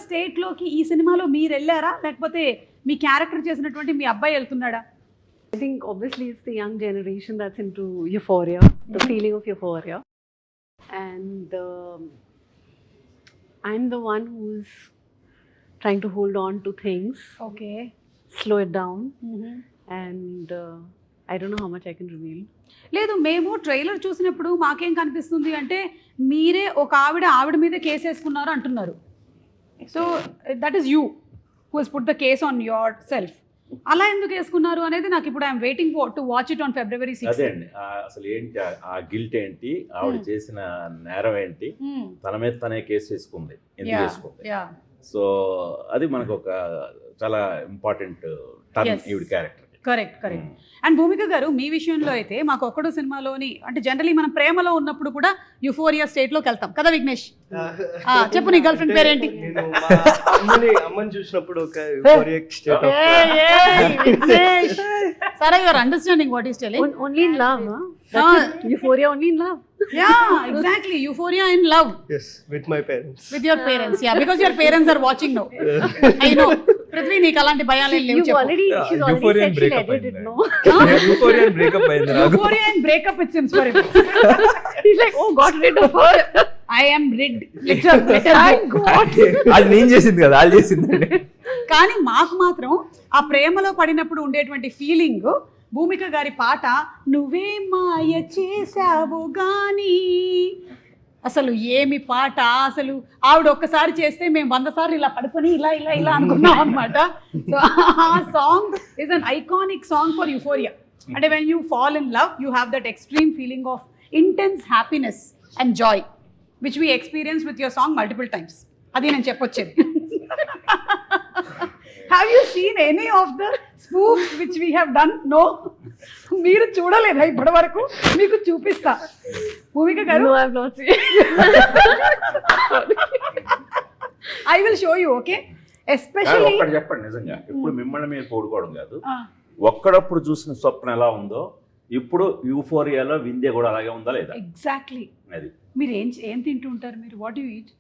స్టేట్లోకి ఈ సినిమాలో మీరు వెళ్ళారా, లేకపోతే మీ క్యారెక్టర్ చేసినటువంటి మీ అబ్బాయి వెళ్తున్నాడా? I think obviously it's the young generation that's into euphoria, the feeling of euphoria. And I'm the one who's trying to hold on to things, okay. slow it down, and I don't know how much I can reveal. లేదు, మేము trailer చూసినప్పుడు మాకేం కనిపిస్తుంది అంటే మీరే ఒక ఆవిడ మీద కేసు వేసుకున్నారు అంటున్నారు. So that is you who has put the case on your self. అలా ఎందుకు వేసుకున్నారు అనేది నాకు ఇప్పుడు I'm waiting to watch it on February 6. అదే అండి, అసలు ఏంటి ఆ గిల్ట్ ఏంటి, ఆవిడ చేసిన నేరం ఏంటి, తన మీద తనే కేసు వేసుకుంది, ఎందుకు వేసుకుంది. సో అది మనకు ఒక చాలా ఇంపార్టెంట్ టర్న్ ఈవిడ క్యారెక్టర్. కరెక్ట్. అండ్ భూమిక గారు, మీ విషయంలో అయితే మాకు ఒక్కడు సినిమాలోని అంటే జనరలీ మనం ప్రేమలో ఉన్నప్పుడు కూడా యూఫోరియా స్టేట్లోకి వెళ్తాం కదా విఘ్నేష్? చెప్పు, నీ గర్ల్ ఫ్రెండ్ పేరేంటి? అమ్మని చూసినప్పుడు ఒక యూఫోరిక్ స్టేట్ ఆఫ్ విఘ్నేష్, సరే, you are understanding what is telling. Only in love, huh? That's it. Euphoria only in love. Yeah, exactly. Euphoria in love. yes with my parents. With your parents, yeah, because your parents are watching now. I know. Prithvi, నీకు అలాంటి భయాలు లేవు. She's already Euphorian said she breakup let it అయింది. know. Euphorian breakup అయింది నాకు. Euphoria and breakup, it seems for him. He's like, oh, got rid of her. I am rid. Thank God. అది నేను చేసింది కదా, వాళ్ళు చేసిందండి. కానీ మాకు మాత్రం ఆ ప్రేమలో పడినప్పుడు ఉండేటువంటి ఫీలింగ్, భూమిక గారి పాట నువ్వే మాయ చేసావు గాని, అసలు ఏమి పాట అసలు. ఆవిడ ఒక్కసారి చేస్తే మేము 100 సార్లు ఇలా పడుకొని ఇలా అనుకున్నాం అనమాట. సో ఆ song is an iconic song for euphoria. అంటే when you fall in love you have that extreme feeling of intense happiness and joy which we experience with your song multiple times. అది నేను చెప్పొచ్చేది. Have you seen any of the spoofs which we have done? No, మీరు చూడలేదా ఇప్పటి వరకు? మీకు చూపిస్తా. భూమిక గారు, No, I've not seen. I will show you. Okay, especially ఒక్కటి చెప్పండి, నిజంగా ఇప్పుడు మిమ్మల్ని మీరు పోడుకోవడం కాదు, ఒక్కడప్పుడు చూసిన స్వప్నం ఎలా ఉందో ఇప్పుడు యూఫోరియాలో వింధ్య కూడా అలాగే ఉందా లేదా? ఎగ్జాక్ట్లీ. అది మీరు ఏం తింటూ ఉంటారు? మీరు what you eat?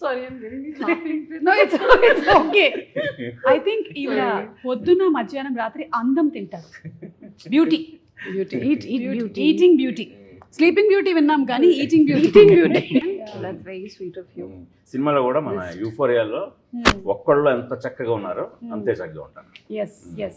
Sorry, I'm getting laughing. No, it's okay. I think ఈవిడ పొద్దున్న మధ్యాహ్నం రాత్రి అందం తింటారు. Beauty, Eat beauty. Eating beauty. Sleeping beauty విన్నాం కానీ eating beauty. That's very sweet of you. సినిమాలో కూడా మన యూఫోరియాలో ఒక్కళ్ళు ఎంత చక్కగా ఉన్నారో అంతే చక్కగా ఉంటారు. yes